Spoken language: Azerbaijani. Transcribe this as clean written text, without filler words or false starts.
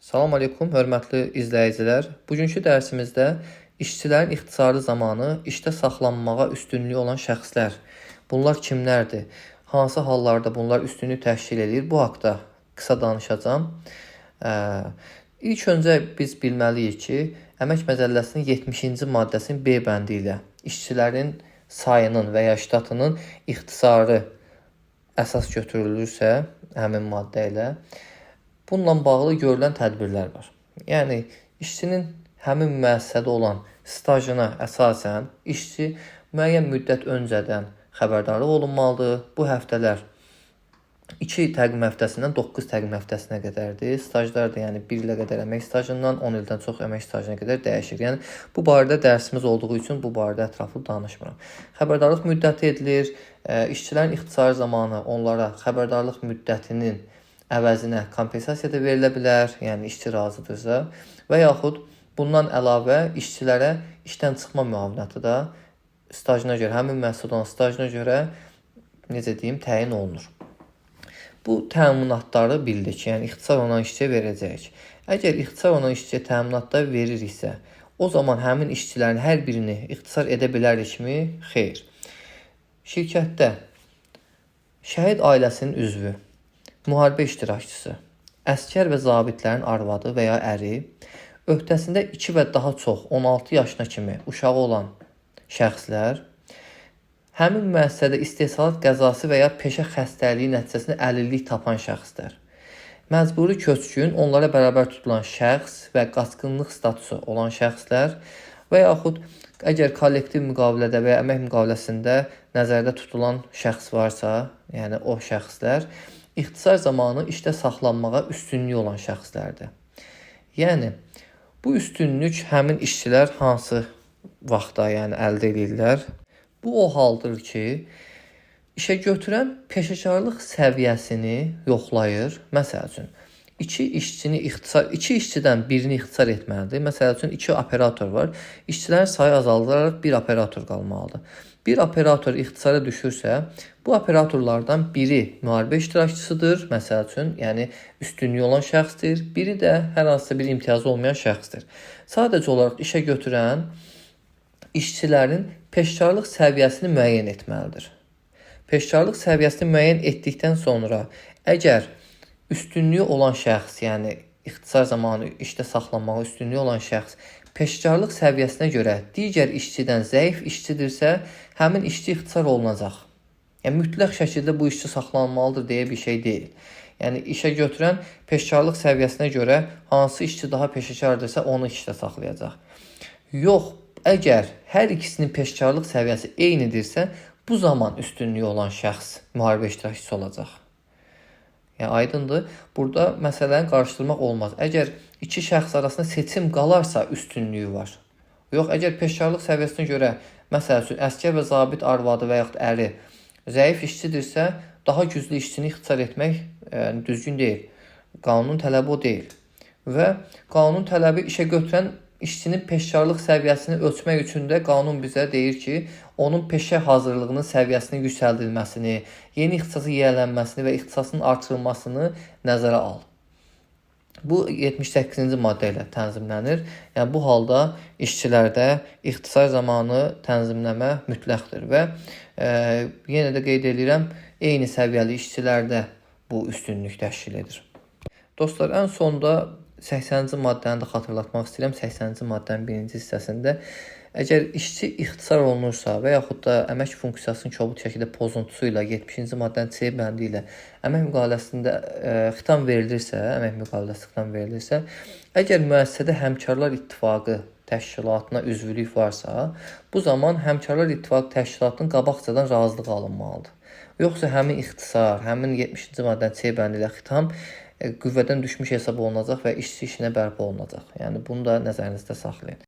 Salam aleykum, hörmətli izləyicilər. Bugünkü dərsimizdə işçilərin ixtisarı zamanı işdə saxlanmağa üstünlüyü olan şəxslər. Bunlar kimlərdir? Hansı hallarda bunlar üstünlük təşkil edir? Bu haqda qısa danışacağam. İlk öncə biz bilməliyik ki, Əmək Məcəlləsinin 70-ci maddəsinin B bəndi ilə işçilərin sayının və ya ştatının ixtisarı əsas götürülürsə, həmin maddə ilə bununla bağlı görülən tədbirlər var. Yəni, işçinin həmin müəssisədə olan stajına əsasən işçi müəyyən müddət öncədən xəbərdarlıq olunmalıdır. Bu həftələr 2 təqvim həftəsindən 9 təqvim həftəsinə qədərdir. Stajlar da yəni 1 ilə qədər əmək stajından 10 ildən çox əmək stajına qədər dəyişir. Yəni, bu barədə dərsimiz olduğu üçün bu barədə ətraflı danışmıram. Xəbərdarlıq müddəti edilir. İşçilərin ixtisarı zamanı onlara xəbərdarlıq müddətinin əvəzinə kompensasiya da verilə bilər, yəni işçi razıdırsa və yaxud bundan əlavə işçilərə işdən çıxma müavinəti də stajına görə, həmin müəssisədə olan stajına görə təyin olunur. Bu təminatları bildik, yəni ixtisar olan işçiyə verəcəyik. Əgər ixtisar olan işçiyə təminatlar veririksə, o zaman həmin işçilərin hər birini ixtisar edə bilərikmi? Xeyr. Şirkətdə şəhid ailəsinin üzvü, müharibə iştirakçısı, əskər və zabitlərin arvadı və ya əri, öhdəsində 2 və daha çox 16 yaşına kimi uşağı olan şəxslər, həmin müəssisədə istehsalat qəzası və ya peşə xəstəliyi nəticəsində əlillik tapan şəxslər, məcburi köçkün, onlara bərabər tutulan şəxs və qaçqınlıq statusu olan şəxslər və yaxud əgər kollektiv müqavilədə və ya əmək müqaviləsində nəzərdə tutulan şəxs varsa, yəni o şəxslər ixtisar zamanı işdə saxlanmağa üstünlüyü olan şəxslərdir. Yəni, bu üstünlük həmin işçilər hansı vaxtda əldə edirlər? Bu o haldır ki, işə götürən peşəkarlıq səviyyəsini yoxlayır. Məsəl üçün, 2 işçidən birini ixtisar etməlidir. Məsəl üçün, 2 operator var. İşçilərin sayı azaldılaraq 1 operator qalmalıdır. Bir operator ixtisara düşürsə, bu operatorlardan biri müharibə iştirakçısıdır, məsəl üçün, yəni üstünlüyü olan şəxsdir, biri də hər hansısa bir imtiyazı olmayan şəxsdir. Sadəcə olaraq işə götürən işçilərin peşəkarlıq səviyyəsini müəyyən etməlidir. Peşəkarlıq səviyyəsini müəyyən etdikdən sonra, əgər üstünlüyü olan şəxs, yəni ixtisar zamanı işdə saxlanmağa üstünlüyü olan şəxs peşəkarlıq səviyyəsinə görə digər işçidən zəif işçidirsə, həmin işçi ixtisar olunacaq. Yəni, mütləq şəkildə bu işçi saxlanmalıdır deyə bir şey deyil. Yəni, işə götürən peşəkarlıq səviyyəsinə görə hansı işçi daha peşəkardırsa, onu işdə saxlayacaq. Yox, əgər hər ikisinin peşəkarlıq səviyyəsi eynidirsə, bu zaman üstünlüyü olan şəxs müharibə iştirakçısı olacaq. Yəni, aydındır. Burada məsələni qarışdırmaq olmaz. Əgər 2 şəxs arasında seçim qalarsa üstünlüyü var. Yox, əgər peşəkarlıq səviyyəsinə görə, məsəl üçün, əskər və zabit arvadı və yaxud əri zəif işçidirsə, daha güclü işçini ixtisar etmək düzgün deyil. Qanunun tələbi o deyil. Və qanunun tələbi işə götürən işçinin peşəkarlıq səviyyəsini ölçmək üçün də qanun bizə deyir ki, onun peşə hazırlığının səviyyəsinin yüksəldilməsini, yeni ixtisasa yiyələnməsini və ixtisasının artırılmasını nəzərə al. Bu 78-ci maddə ilə tənzimlənir. Yəni, bu halda işçilərdə ixtisar zamanı tənzimləmə mütləqdir və yenə də qeyd edirəm, eyni səviyyəli işçilərdə bu üstünlük təşkil edir. Dostlar, ən sonda 80-ci maddəni də xatırlatmaq istəyirəm. 80-ci maddənin 1-ci hissəsində əgər işçi ixtisar olunursa və yaxud da əmək funksiyasının kobud şəkildə pozuntusu ilə 70-ci maddənin C bəndi ilə əmək müqaviləsində xitam verilirsə, əgər müəssisədə Həmkarlar İttifaqı təşkilatına üzvlük varsa, bu zaman Həmkarlar İttifaqı təşkilatının qabaqcadan razılığı alınmalıdır. Yoxsa həmin ixtisar, həmin 70-ci maddənin C bəndi ilə xitam qüvvədən düşmüş hesab olunacaq və işçi işinə bərpa olunacaq. Yəni, bunu da nəzərinizdə saxlayın.